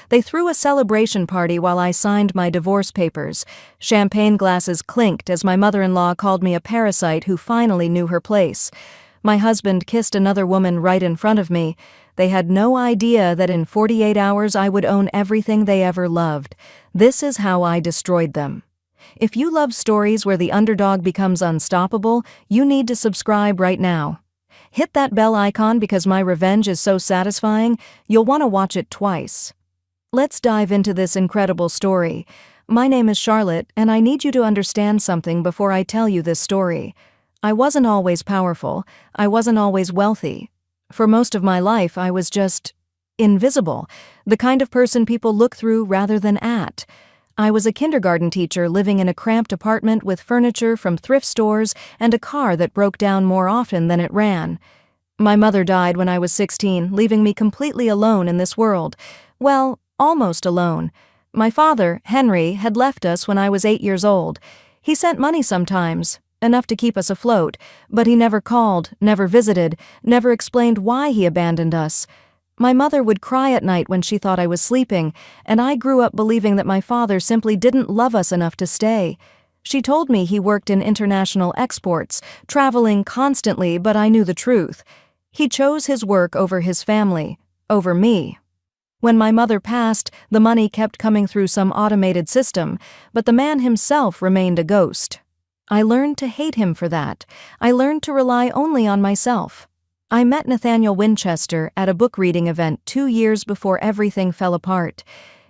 They threw a celebration party while I signed my divorce papers. Champagne glasses clinked as my mother-in-law called me a parasite who finally knew her place. My husband kissed another woman right in front of me. They had no idea that in 48 hours I would own everything they ever loved. This is how I destroyed them. If you love stories where the underdog becomes unstoppable, you need to subscribe right now. Hit that bell icon because my revenge is so satisfying, you'll want to watch it twice. Let's dive into this incredible story. My name is Charlotte, and I need you to understand something before I tell you this story. I wasn't always powerful. I wasn't always wealthy. For most of my life, I was just invisible, the kind of person people look through rather than at. I was a kindergarten teacher living in a cramped apartment with furniture from thrift stores and a car that broke down more often than it ran. My mother died when I was 16, leaving me completely alone in this world. Well, almost alone. My father, Henry, had left us when I was 8 years old. He sent money sometimes, enough to keep us afloat, but he never called, never visited, never explained why he abandoned us. My mother would cry at night when she thought I was sleeping, and I grew up believing that my father simply didn't love us enough to stay. She told me he worked in international exports, traveling constantly, but I knew the truth. He chose his work over his family, over me. When my mother passed, the money kept coming through some automated system, but the man himself remained a ghost. I learned to hate him for that. I learned to rely only on myself. I met Nathaniel Winchester at a book reading event 2 years before everything fell apart.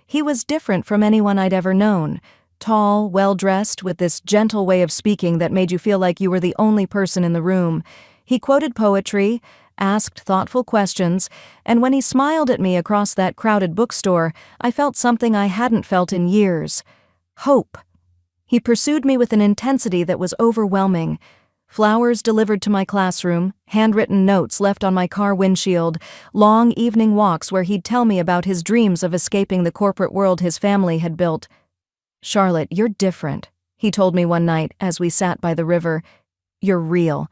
He was different from anyone I'd ever known. Tall, well-dressed, with this gentle way of speaking that made you feel like you were the only person in the room. He quoted poetry, asked thoughtful questions, and when he smiled at me across that crowded bookstore, I felt something I hadn't felt in years. Hope. He pursued me with an intensity that was overwhelming. Flowers delivered to my classroom, handwritten notes left on my car windshield, long evening walks where he'd tell me about his dreams of escaping the corporate world his family had built. "Charlotte, you're different," he told me one night as we sat by the river. "You're real.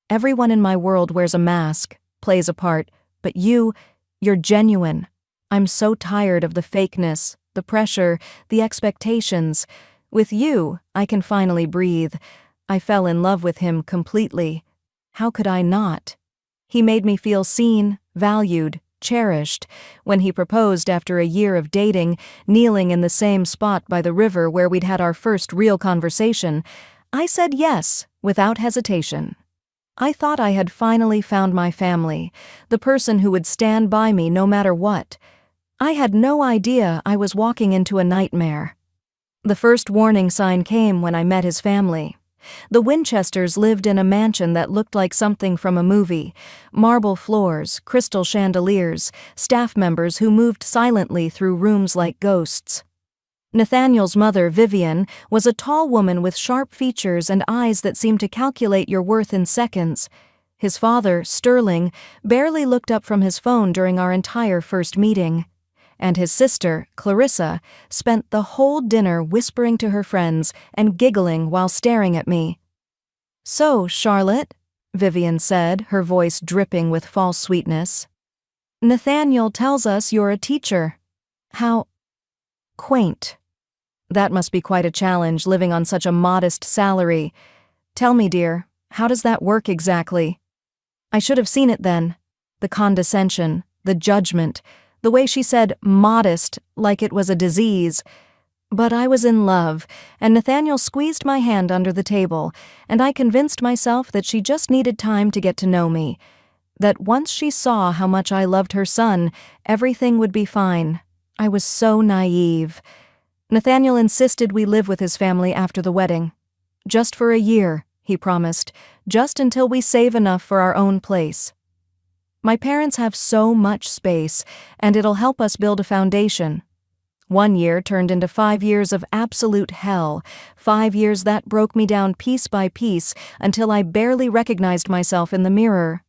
Everyone in my world wears a mask, plays a part, but you're genuine. I'm so tired of the fakeness, the pressure, the expectations. With you, I can finally breathe." I fell in love with him completely. How could I not? He made me feel seen, valued, cherished. When he proposed after a year of dating, kneeling in the same spot by the river where we'd had our first real conversation, I said yes, without hesitation. I thought I had finally found my family, the person who would stand by me no matter what. I had no idea I was walking into a nightmare. The first warning sign came when I met his family. The Winchesters lived in a mansion that looked like something from a movie. Marble floors, crystal chandeliers, staff members who moved silently through rooms like ghosts. Nathaniel's mother, Vivian, was a tall woman with sharp features and eyes that seemed to calculate your worth in seconds. His father, Sterling, barely looked up from his phone during our entire first meeting. And his sister, Clarissa, spent the whole dinner whispering to her friends and giggling while staring at me. "So, Charlotte," Vivian said, her voice dripping with false sweetness, "Nathaniel tells us you're a teacher. How quaint. That must be quite a challenge, living on such a modest salary. Tell me, dear, how does that work exactly?" I should have seen it then. The condescension, the judgment, the way she said modest like it was a disease. But I was in love, and Nathaniel squeezed my hand under the table, and I convinced myself that she just needed time to get to know me, that once she saw how much I loved her son, everything would be fine. I was so naive. Nathaniel insisted we live with his family after the wedding. "Just for a year," he promised, "just until we save enough for our own place. My parents have so much space, and it'll help us build a foundation." 1 year turned into 5 years of absolute hell, 5 years that broke me down piece by piece until I barely recognized myself in the mirror.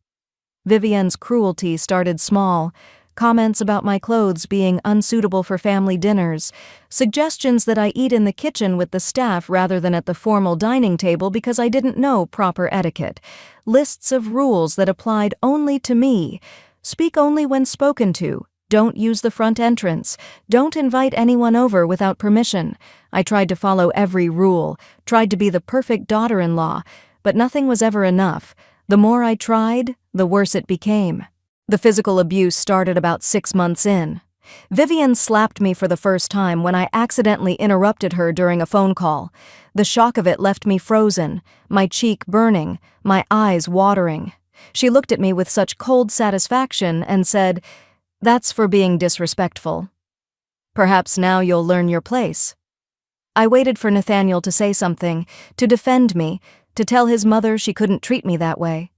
Vivian's cruelty started small. Comments about my clothes being unsuitable for family dinners, suggestions that I eat in the kitchen with the staff rather than at the formal dining table because I didn't know proper etiquette, lists of rules that applied only to me, speak only when spoken to, Don't use the front entrance. Don't invite anyone over without permission. I tried to follow every rule, tried to be the perfect daughter-in-law, but nothing was ever enough. The more I tried, the worse it became. The physical abuse started about 6 months in. Vivian slapped me for the first time when I accidentally interrupted her during a phone call. The shock of it left me frozen, my cheek burning, my eyes watering. She looked at me with such cold satisfaction and said, "That's for being disrespectful. Perhaps now you'll learn your place." I waited for Nathaniel to say something, to defend me, to tell his mother she couldn't treat me that way.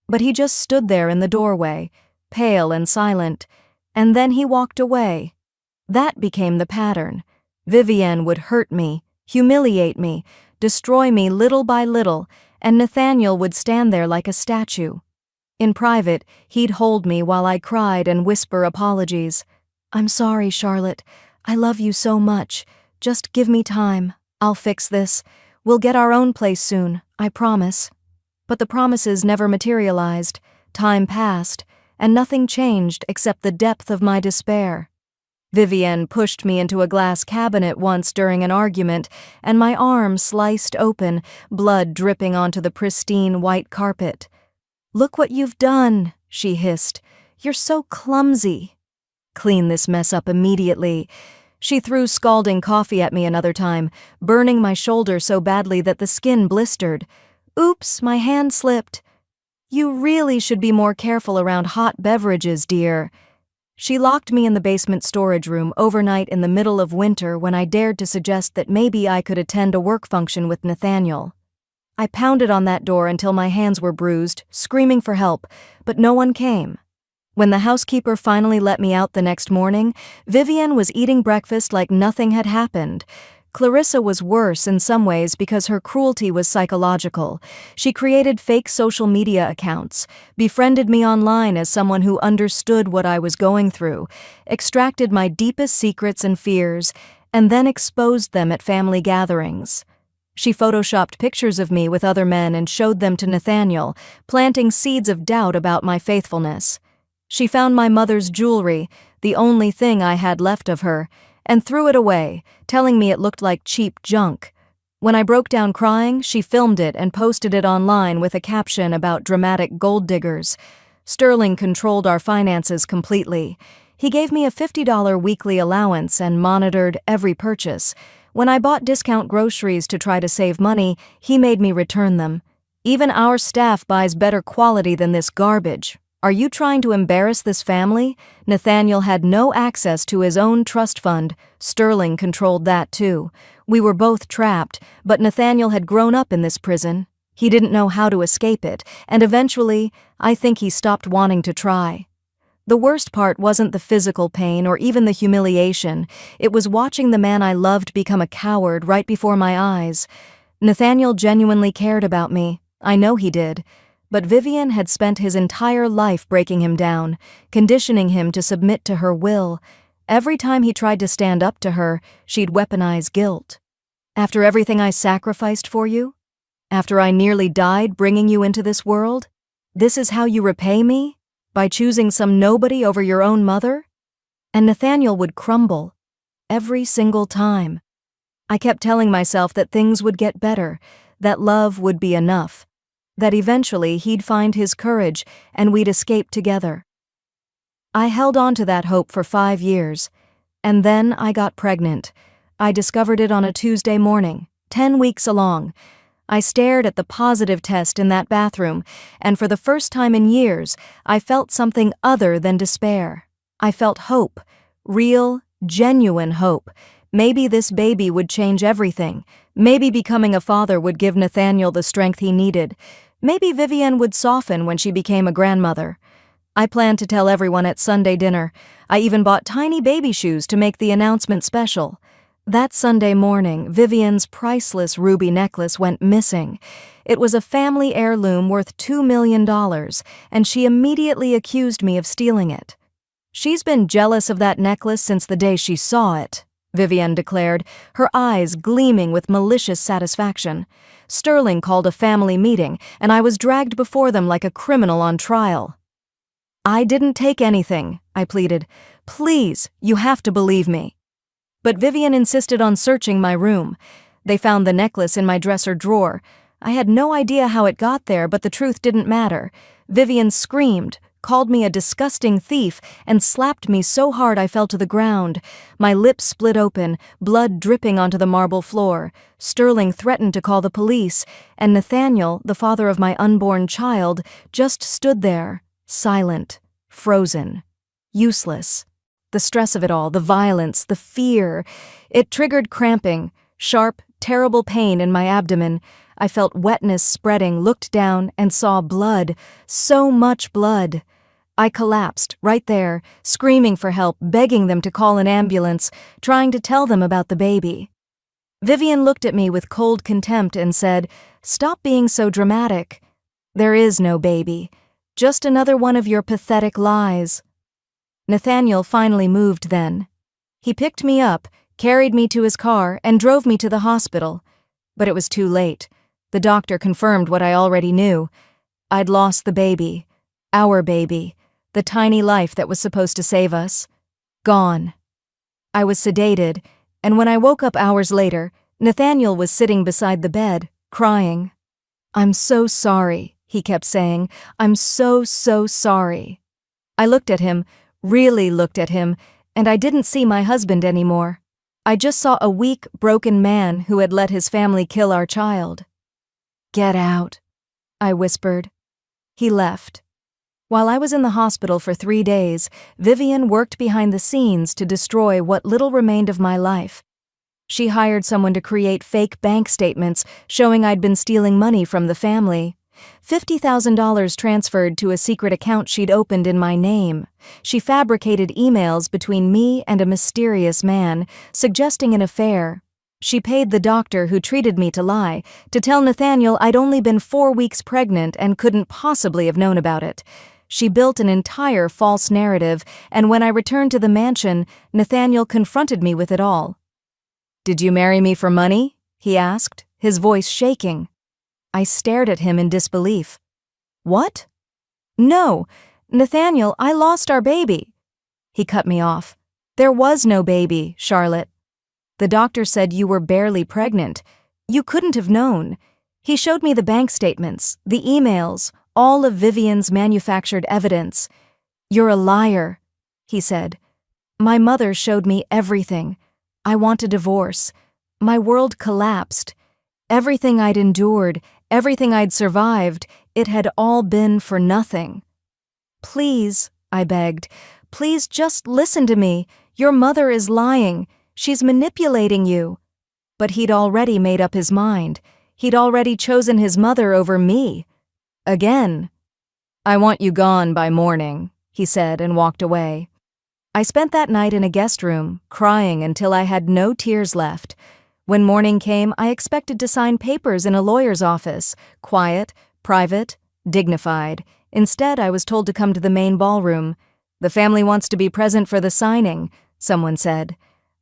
But he just stood there in the doorway, pale and silent, and then he walked away. That became the pattern. Vivian would hurt me, humiliate me, destroy me little by little, and Nathaniel would stand there like a statue. In private, he'd hold me while I cried and whisper apologies. "I'm sorry, Charlotte. I love you so much. Just give me time. I'll fix this. We'll get our own place soon, I promise." But the promises never materialized. Time passed, and nothing changed except the depth of my despair. Vivian pushed me into a glass cabinet once during an argument, and my arm sliced open, blood dripping onto the pristine white carpet. "Look what you've done," she hissed. "You're so clumsy." "Clean this mess up immediately." She threw scalding coffee at me another time, burning my shoulder so badly that the skin blistered. "Oops, my hand slipped." "You really should be more careful around hot beverages, dear." She locked me in the basement storage room overnight in the middle of winter when I dared to suggest that maybe I could attend a work function with Nathaniel. I pounded on that door until my hands were bruised, screaming for help, but no one came. When the housekeeper finally let me out the next morning, Vivian was eating breakfast like nothing had happened. Clarissa was worse in some ways because her cruelty was psychological. She created fake social media accounts, befriended me online as someone who understood what I was going through, extracted my deepest secrets and fears, and then exposed them at family gatherings. She photoshopped pictures of me with other men and showed them to Nathaniel, planting seeds of doubt about my faithfulness. She found my mother's jewelry, the only thing I had left of her, and threw it away, telling me it looked like cheap junk. When I broke down crying, she filmed it and posted it online with a caption about dramatic gold diggers. Sterling controlled our finances completely. He gave me a $50 weekly allowance and monitored every purchase. When I bought discount groceries to try to save money, he made me return them. "Even our staff buys better quality than this garbage. Are you trying to embarrass this family?" Nathaniel had no access to his own trust fund. Sterling controlled that too. We were both trapped, but Nathaniel had grown up in this prison. He didn't know how to escape it, and eventually, I think he stopped wanting to try. The worst part wasn't the physical pain or even the humiliation. It was watching the man I loved become a coward right before my eyes. Nathaniel genuinely cared about me. I know he did. But Vivian had spent his entire life breaking him down, conditioning him to submit to her will. Every time he tried to stand up to her, she'd weaponize guilt. "After everything I sacrificed for you? After I nearly died bringing you into this world? This is how you repay me? By choosing some nobody over your own mother?" And Nathaniel would crumble. Every single time. I kept telling myself that things would get better, that love would be enough, that eventually he'd find his courage and we'd escape together. I held on to that hope for 5 years, and then I got pregnant. I discovered it on a Tuesday morning, 10 weeks along. I stared at the positive test in that bathroom, and for the first time in years, I felt something other than despair. I felt hope, real, genuine hope. Maybe this baby would change everything. Maybe becoming a father would give Nathaniel the strength he needed. Maybe Vivian would soften when she became a grandmother. I planned to tell everyone at Sunday dinner. I even bought tiny baby shoes to make the announcement special. That Sunday morning, Vivian's priceless ruby necklace went missing. It was a family heirloom worth $2 million, and she immediately accused me of stealing it. "She's been jealous of that necklace since the day she saw it," Vivian declared, her eyes gleaming with malicious satisfaction. Sterling called a family meeting, and I was dragged before them like a criminal on trial. "I didn't take anything," I pleaded. Please, you have to believe me." But Vivian insisted on searching my room. They found the necklace in my dresser drawer. I had no idea how it got there, but the truth didn't matter. Vivian screamed, called me a disgusting thief, and slapped me so hard I fell to the ground. My lips split open, blood dripping onto the marble floor. Sterling threatened to call the police, and Nathaniel, the father of my unborn child, just stood there, silent, frozen, useless. The stress of it all, the violence, the fear, it triggered cramping, sharp, terrible pain in my abdomen. I felt wetness spreading, looked down, and saw blood, so much blood. I collapsed, right there, screaming for help, begging them to call an ambulance, trying to tell them about the baby. Vivian looked at me with cold contempt and said, "Stop being so dramatic. There is no baby. Just another one of your pathetic lies." Nathaniel finally moved then. He picked me up, carried me to his car, and drove me to the hospital. But it was too late. The doctor confirmed what I already knew. I'd lost the baby. Our baby. The tiny life that was supposed to save us. Gone. I was sedated, and when I woke up hours later, Nathaniel was sitting beside the bed, crying. "I'm so sorry," he kept saying. "I'm so sorry." I looked at him, really looked at him, and I didn't see my husband anymore. I just saw a weak, broken man who had let his family kill our child. "Get out," I whispered. He left. While I was in the hospital for 3 days, Vivian worked behind the scenes to destroy what little remained of my life. She hired someone to create fake bank statements showing I'd been stealing money from the family. $50,000 transferred to a secret account she'd opened in my name. She fabricated emails between me and a mysterious man, suggesting an affair. She paid the doctor who treated me to lie, to tell Nathaniel I'd only been 4 weeks pregnant and couldn't possibly have known about it. She built an entire false narrative, and when I returned to the mansion, Nathaniel confronted me with it all. "Did you marry me for money?" he asked, his voice shaking. I stared at him in disbelief. "What?" "No, Nathaniel, I lost our baby." He cut me off. "There was no baby, Charlotte. The doctor said you were barely pregnant. You couldn't have known." He showed me the bank statements, the emails, all of Vivian's manufactured evidence. "You're a liar," he said. "My mother showed me everything. I want a divorce. My world collapsed. Everything I'd endured, everything I'd survived, it had all been for nothing." "Please," I begged, "please just listen to me. Your mother is lying. She's manipulating you." But he'd already made up his mind. He'd already chosen his mother over me. Again. "I want you gone by morning," he said and walked away. I spent that night in a guest room, crying until I had no tears left. When morning came, I expected to sign papers in a lawyer's office, quiet, private, dignified. Instead, I was told to come to the main ballroom. "The family wants to be present for the signing," someone said.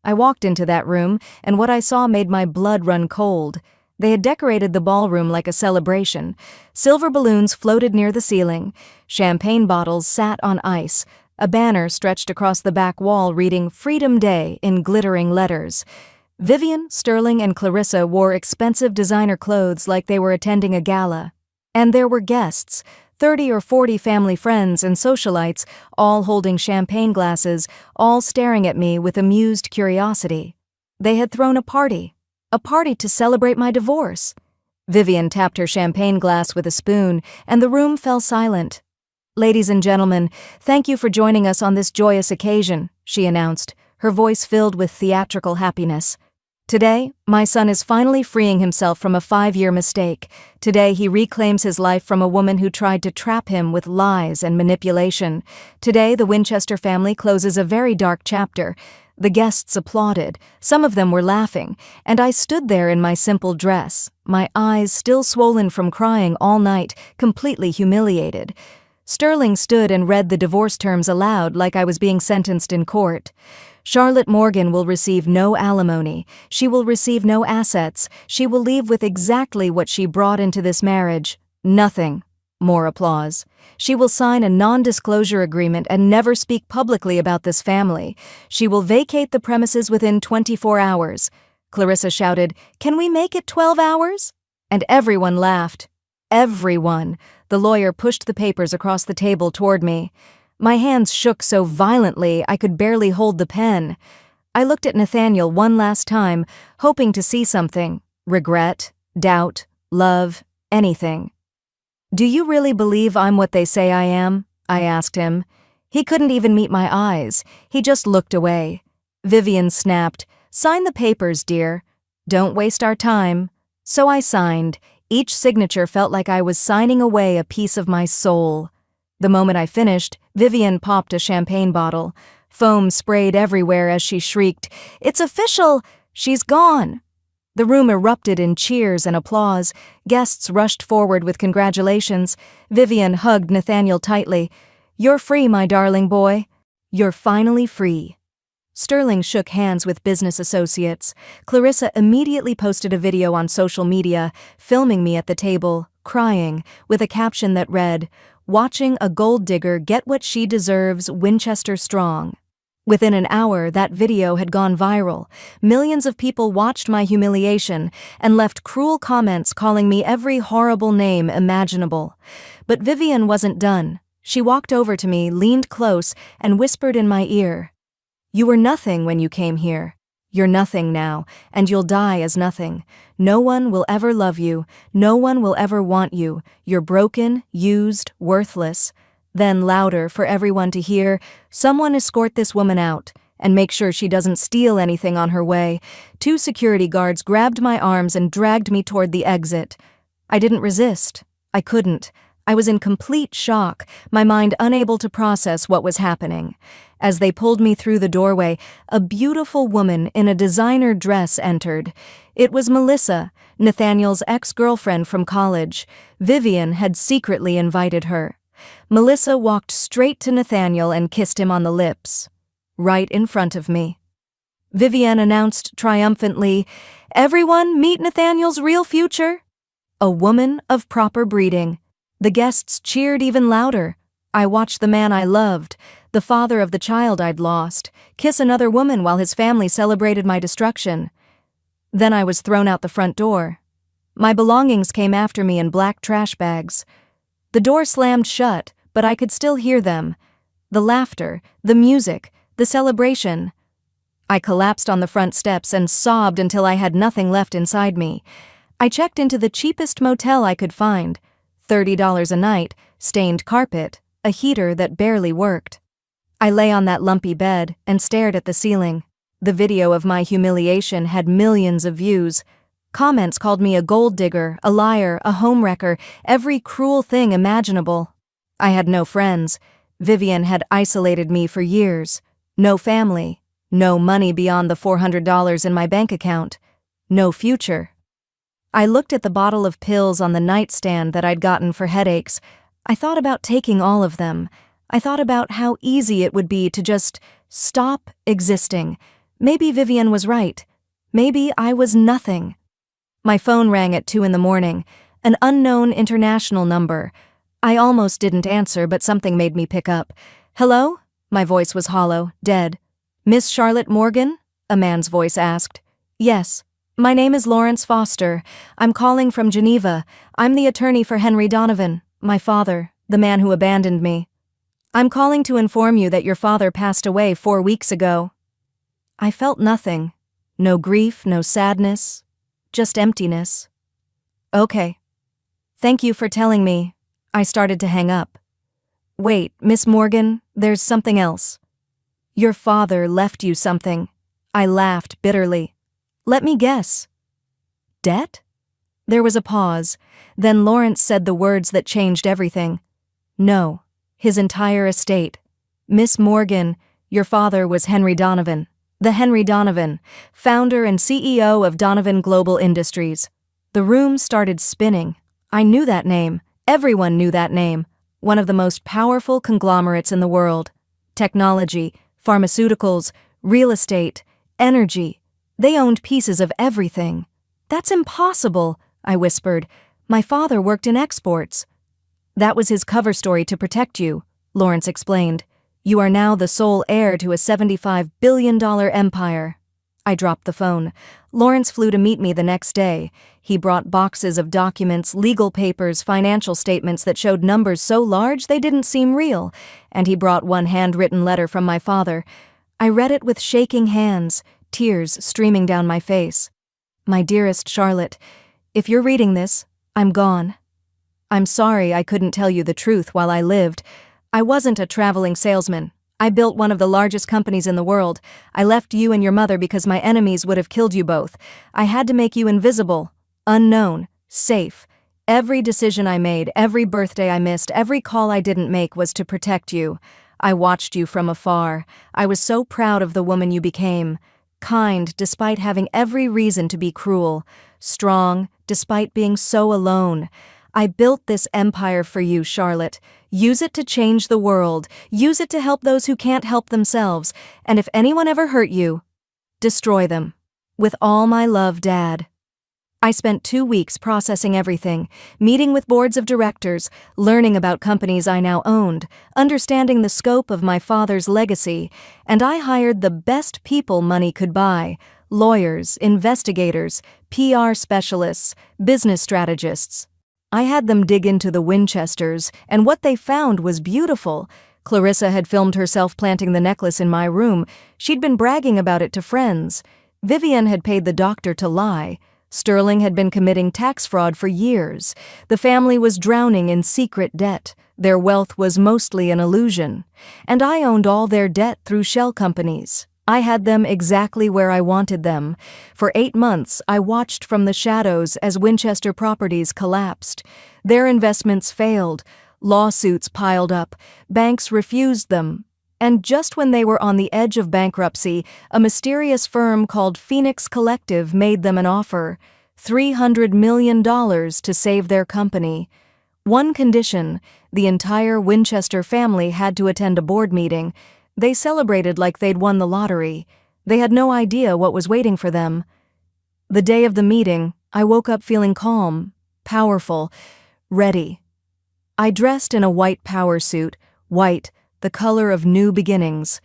I walked into that room, and what I saw made my blood run cold. They had decorated the ballroom like a celebration. Silver balloons floated near the ceiling. Champagne bottles sat on ice. A banner stretched across the back wall reading "Freedom Day" in glittering letters. Vivian, Sterling, and Clarissa wore expensive designer clothes like they were attending a gala. And there were guests, 30 or 40 family friends and socialites, all holding champagne glasses, all staring at me with amused curiosity. They had thrown a party to celebrate my divorce. Vivian tapped her champagne glass with a spoon, and the room fell silent. "Ladies and gentlemen, thank you for joining us on this joyous occasion," she announced, her voice filled with theatrical happiness. "Today, my son is finally freeing himself from a 5-year mistake. Today, he reclaims his life from a woman who tried to trap him with lies and manipulation. Today, the Winchester family closes a very dark chapter." The guests applauded. Some of them were laughing, and I stood there in my simple dress, my eyes still swollen from crying all night, completely humiliated. Sterling stood and read the divorce terms aloud like I was being sentenced in court. "Charlotte Morgan will receive no alimony. She will receive no assets. She will leave with exactly what she brought into this marriage. Nothing. More applause. She will sign a non-disclosure agreement and never speak publicly about this family. She will vacate the premises within 24 hours. Clarissa shouted, "Can we make it 12 hours?" And everyone laughed. Everyone. The lawyer pushed the papers across the table toward me. My hands shook so violently I could barely hold the pen. I looked at Nathaniel one last time, hoping to see something. Regret, doubt, love, anything. "Do you really believe I'm what they say I am?" I asked him. He couldn't even meet my eyes. He just looked away. Vivian snapped, "Sign the papers, dear. Don't waste our time." So I signed. Each signature felt like I was signing away a piece of my soul. The moment I finished, Vivian popped a champagne bottle. Foam sprayed everywhere as she shrieked, "It's official! She's gone!" The room erupted in cheers and applause. Guests rushed forward with congratulations. Vivian hugged Nathaniel tightly. "You're free, my darling boy. You're finally free." Sterling shook hands with business associates. Clarissa immediately posted a video on social media, filming me at the table, crying, with a caption that read, "Watching a gold digger get what she deserves, Winchester strong." Within an hour, that video had gone viral. Millions of people watched my humiliation and left cruel comments calling me every horrible name imaginable. But Vivian wasn't done. She walked over to me, leaned close, and whispered in my ear, "You were nothing when you came here. You're nothing now, and you'll die as nothing. No one will ever love you. No one will ever want you. You're broken, used, worthless." Then louder for everyone to hear, "Someone escort this woman out, and make sure she doesn't steal anything on her way." 2 security guards grabbed my arms and dragged me toward the exit. I didn't resist. I couldn't. I was in complete shock, my mind unable to process what was happening. As they pulled me through the doorway, a beautiful woman in a designer dress entered. It was Melissa, Nathaniel's ex-girlfriend from college. Vivian had secretly invited her. Melissa walked straight to Nathaniel and kissed him on the lips, right in front of me. Vivian announced triumphantly, "Everyone, meet Nathaniel's real future." A woman of proper breeding. The guests cheered even louder. I watched the man I loved, the father of the child I'd lost, kiss another woman while his family celebrated my destruction. Then I was thrown out the front door. My belongings came after me in black trash bags. The door slammed shut, but I could still hear them. The laughter, the music, the celebration. I collapsed on the front steps and sobbed until I had nothing left inside me. I checked into the cheapest motel I could find. $30 a night, stained carpet, a heater that barely worked. I lay on that lumpy bed and stared at the ceiling. The video of my humiliation had millions of views. Comments called me a gold digger, a liar, a homewrecker, every cruel thing imaginable. I had no friends. Vivian had isolated me for years. No family. No money beyond the $400 in my bank account. No future. I looked at the bottle of pills on the nightstand that I'd gotten for headaches. I thought about taking all of them. I thought about how easy it would be to just stop existing. Maybe Vivian was right. Maybe I was nothing. My phone rang at 2 in the morning, an unknown international number. I almost didn't answer, but something made me pick up. "Hello?" My voice was hollow, dead. "Miss Charlotte Morgan?" a man's voice asked. "Yes. My name is Lawrence Foster. I'm calling from Geneva. I'm the attorney for Henry Donovan, my father, the man who abandoned me. I'm calling to inform you that your father passed away 4 weeks ago." I felt nothing. No grief, no sadness. Just emptiness. "Okay. Thank you for telling me." I started to hang up. "Wait, Miss Morgan, there's something else. Your father left you something." I laughed bitterly. "Let me guess. Debt?" There was a pause. Then Lawrence said the words that changed everything. "No, his entire estate. Miss Morgan, your father was Henry Donovan. The Henry Donovan, founder and CEO of Donovan Global Industries." The room started spinning. I knew that name. Everyone knew that name. One of the most powerful conglomerates in the world. Technology, pharmaceuticals, real estate, energy. They owned pieces of everything. "That's impossible," I whispered. "My father worked in exports." That was his cover story to protect you, Lawrence explained. You are now the sole heir to a $75 billion empire. I dropped the phone. Lawrence flew to meet me the next day. He brought boxes of documents, legal papers, financial statements that showed numbers so large they didn't seem real, and he brought one handwritten letter from my father. I read it with shaking hands, tears streaming down my face. My dearest Charlotte, if you're reading this, I'm gone. I'm sorry I couldn't tell you the truth while I lived. I wasn't a traveling salesman. I built one of the largest companies in the world. I left you and your mother because my enemies would have killed you both. I had to make you invisible, unknown, safe. Every decision I made, every birthday I missed, every call I didn't make was to protect you. I watched you from afar. I was so proud of the woman you became. Kind, despite having every reason to be cruel. Strong, despite being so alone. I built this empire for you, Charlotte. Use it to change the world. Use it to help those who can't help themselves. And if anyone ever hurt you, destroy them. With all my love, Dad. I spent 2 weeks processing everything, meeting with boards of directors, learning about companies I now owned, understanding the scope of my father's legacy, and I hired the best people money could buy: lawyers, investigators, PR specialists, business strategists. I had them dig into the Winchesters, and what they found was beautiful. Clarissa had filmed herself planting the necklace in my room. She'd been bragging about it to friends. Vivian had paid the doctor to lie. Sterling had been committing tax fraud for years. The family was drowning in secret debt. Their wealth was mostly an illusion. And I owned all their debt through shell companies. I had them exactly where I wanted them. For 8 months, I watched from the shadows as Winchester Properties collapsed. Their investments failed. Lawsuits piled up. Banks refused them. And just when they were on the edge of bankruptcy, a mysterious firm called Phoenix Collective made them an offer: $300 million to save their company. One condition: the entire Winchester family had to attend a board meeting. They celebrated like they'd won the lottery. They had no idea what was waiting for them. The day of the meeting, I woke up feeling calm, powerful, ready. I dressed in a white power suit, white, the color of new beginnings.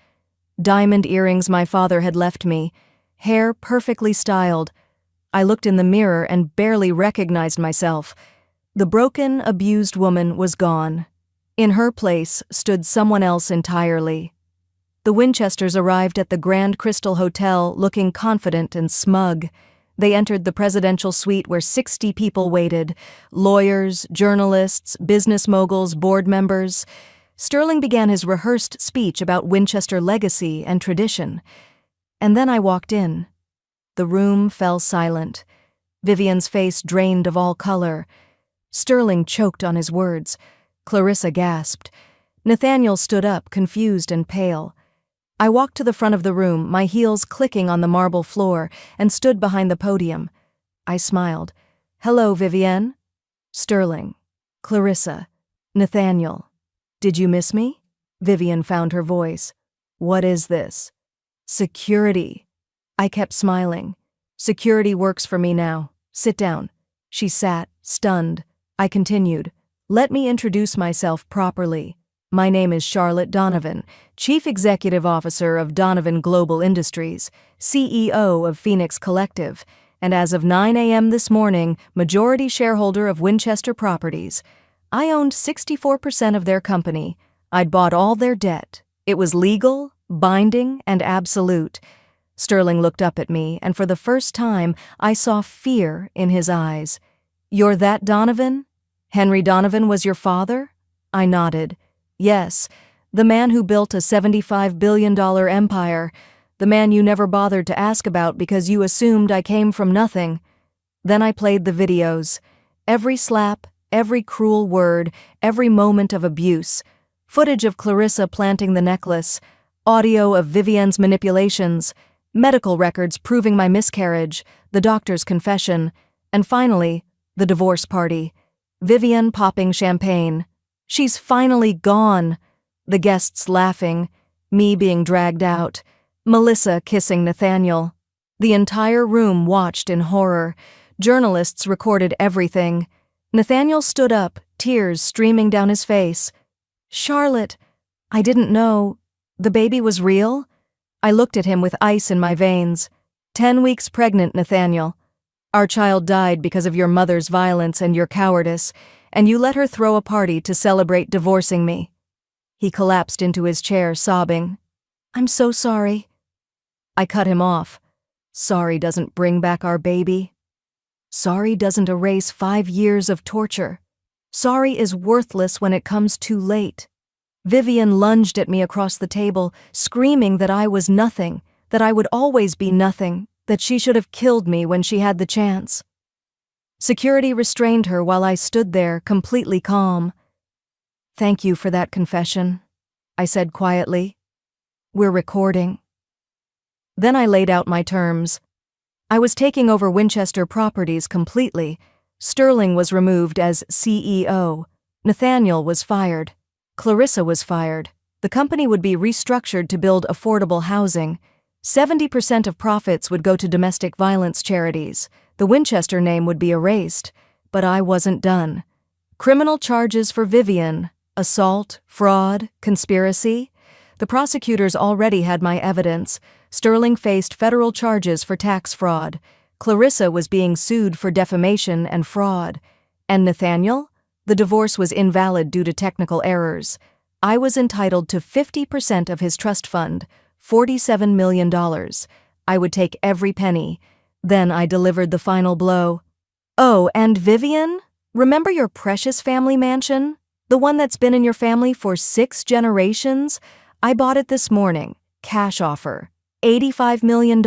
Diamond earrings my father had left me, hair perfectly styled. I looked in the mirror and barely recognized myself. The broken, abused woman was gone. In her place stood someone else entirely. The Winchesters arrived at the Grand Crystal Hotel looking confident and smug. They entered the presidential suite where 60 people waited: lawyers, journalists, business moguls, board members. Sterling began his rehearsed speech about Winchester legacy and tradition. And then I walked in. The room fell silent. Vivian's face drained of all color. Sterling choked on his words. Clarissa gasped. Nathaniel stood up, confused and pale. I walked to the front of the room, my heels clicking on the marble floor, and stood behind the podium. I smiled. Hello, Vivienne. Sterling. Clarissa. Nathaniel. Did you miss me? Vivian found her voice. What is this? Security. I kept smiling. Security works for me now. Sit down. She sat, stunned. I continued. Let me introduce myself properly. My name is Charlotte Donovan, Chief Executive Officer of Donovan Global Industries, CEO of Phoenix Collective, and as of 9 a.m. this morning, majority shareholder of Winchester Properties. I owned 64% of their company. I'd bought all their debt. It was legal, binding, and absolute. Sterling looked up at me, and for the first time, I saw fear in his eyes. You're that Donovan? Henry Donovan was your father? I nodded. Yes, the man who built a $75 billion empire, the man you never bothered to ask about because you assumed I came from nothing. Then I played the videos. Every slap, every cruel word, every moment of abuse. Footage of Clarissa planting the necklace, audio of Vivian's manipulations, medical records proving my miscarriage, the doctor's confession, and finally, the divorce party. Vivian popping champagne. She's finally gone. The guests laughing, me being dragged out, Melissa kissing Nathaniel. The entire room watched in horror. Journalists recorded everything. Nathaniel stood up, tears streaming down his face. "Charlotte, I didn't know. The baby was real?" I looked at him with ice in my veins. 10 weeks pregnant, Nathaniel. Our child died because of your mother's violence and your cowardice, and you let her throw a party to celebrate divorcing me." He collapsed into his chair, sobbing. "I'm so sorry." I cut him off. Sorry doesn't bring back our baby. Sorry doesn't erase 5 years of torture. Sorry is worthless when it comes too late. Vivian lunged at me across the table, screaming that I was nothing, that I would always be nothing, that she should have killed me when she had the chance. Security restrained her while I stood there, completely calm. "Thank you for that confession," I said quietly. "We're recording." Then I laid out my terms. I was taking over Winchester Properties completely. Sterling was removed as CEO. Nathaniel was fired. Clarissa was fired. The company would be restructured to build affordable housing. 70% of profits would go to domestic violence charities. The Winchester name would be erased. But I wasn't done. Criminal charges for Vivian: assault, fraud, conspiracy. The prosecutors already had my evidence. Sterling faced federal charges for tax fraud. Clarissa was being sued for defamation and fraud. And Nathaniel? The divorce was invalid due to technical errors. I was entitled to 50% of his trust fund, $47 million. I would take every penny. Then I delivered the final blow. "Oh, and Vivian? Remember your precious family mansion? The one that's been in your family for 6 generations? I bought it this morning. Cash offer. $85 million.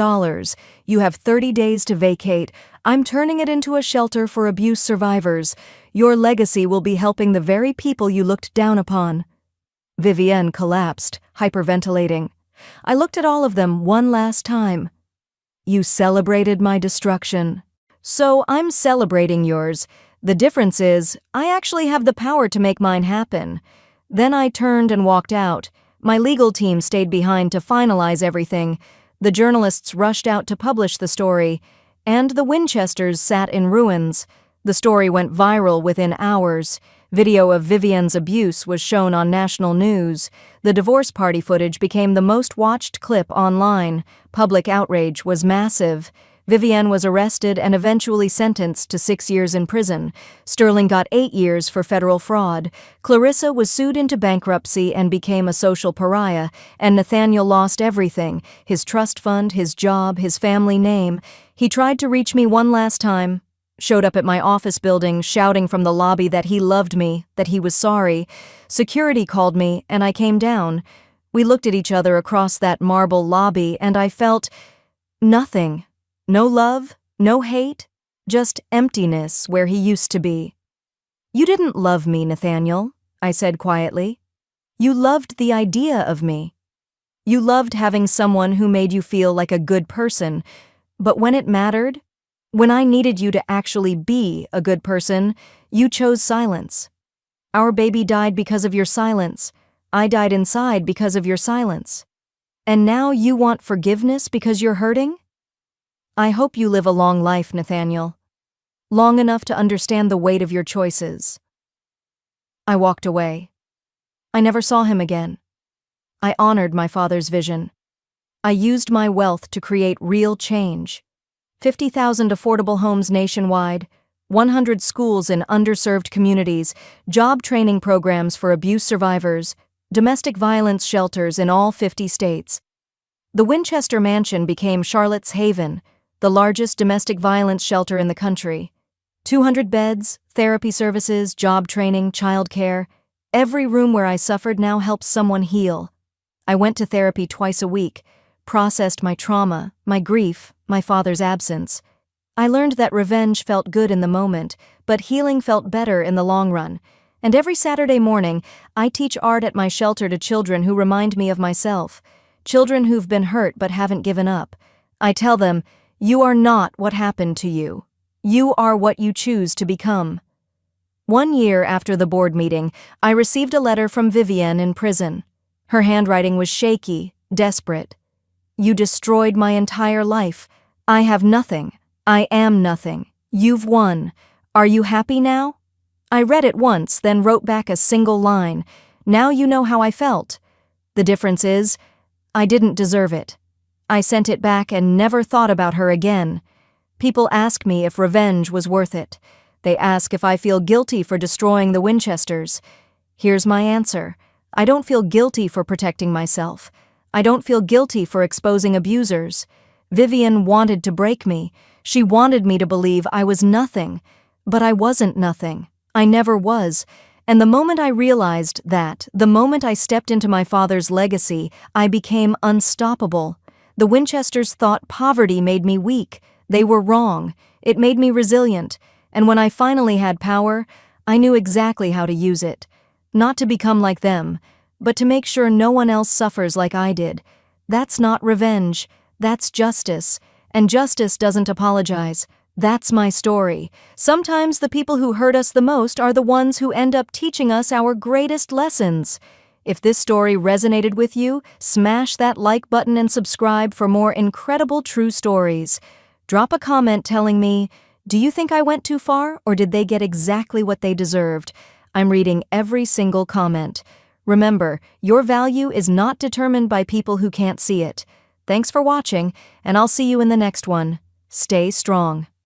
You have 30 days to vacate. I'm turning it into a shelter for abuse survivors. Your legacy will be helping the very people you looked down upon." Vivienne collapsed, hyperventilating. I looked at all of them one last time. "You celebrated my destruction. So I'm celebrating yours. The difference is, I actually have the power to make mine happen." Then I turned and walked out. My legal team stayed behind to finalize everything. The journalists rushed out to publish the story, and the Winchesters sat in ruins. The story went viral within hours. Video of Vivian's abuse was shown on national news. The divorce party footage became the most watched clip online. Public outrage was massive. Vivian was arrested and eventually sentenced to 6 years in prison. Sterling got 8 years for federal fraud. Clarissa was sued into bankruptcy and became a social pariah, and Nathaniel lost everything: his trust fund, his job, his family name. He tried to reach me one last time. Showed up at my office building, shouting from the lobby that he loved me, that he was sorry. Security called me, and I came down. We looked at each other across that marble lobby, and I felt nothing. No love, no hate, just emptiness where he used to be. "You didn't love me, Nathaniel," I said quietly. "You loved the idea of me. You loved having someone who made you feel like a good person, but when it mattered, when I needed you to actually be a good person, you chose silence. Our baby died because of your silence. I died inside because of your silence. And now you want forgiveness because you're hurting? I hope you live a long life, Nathaniel. Long enough to understand the weight of your choices." I walked away. I never saw him again. I honored my father's vision. I used my wealth to create real change. 50,000 affordable homes nationwide, 100 schools in underserved communities, job training programs for abuse survivors, domestic violence shelters in all 50 states. The Winchester Mansion became Charlotte's Haven, the largest domestic violence shelter in the country. 200 beds, therapy services, job training, childcare. Every room where I suffered now helps someone heal. I went to therapy twice a week, processed my trauma, my grief, my father's absence. I learned that revenge felt good in the moment, but healing felt better in the long run. And every Saturday morning, I teach art at my shelter to children who remind me of myself, children who've been hurt but haven't given up. I tell them, "You are not what happened to you. You are what you choose to become." 1 year after the board meeting, I received a letter from Vivienne in prison. Her handwriting was shaky, desperate. "You destroyed my entire life. I have nothing. I am nothing. You've won. Are you happy now?" I read it once, then wrote back a single line. Now you know how I felt. The difference is, I didn't deserve it. I sent it back and never thought about her again. People ask me if revenge was worth it. They ask if I feel guilty for destroying the Winchesters. Here's my answer. I don't feel guilty for protecting myself. I don't feel guilty for exposing abusers. Vivian wanted to break me. She wanted me to believe I was nothing. But I wasn't nothing. I never was. And the moment I realized that, the moment I stepped into my father's legacy, I became unstoppable. The Winchesters thought poverty made me weak. They were wrong. It made me resilient. And when I finally had power, I knew exactly how to use it. Not to become like them, but to make sure no one else suffers like I did. That's not revenge. That's justice. And justice doesn't apologize. That's my story. Sometimes the people who hurt us the most are the ones who end up teaching us our greatest lessons. If this story resonated with you, smash that like button and subscribe for more incredible true stories. Drop a comment telling me, do you think I went too far, or did they get exactly what they deserved? I'm reading every single comment. Remember, your value is not determined by people who can't see it. Thanks for watching, and I'll see you in the next one. Stay strong.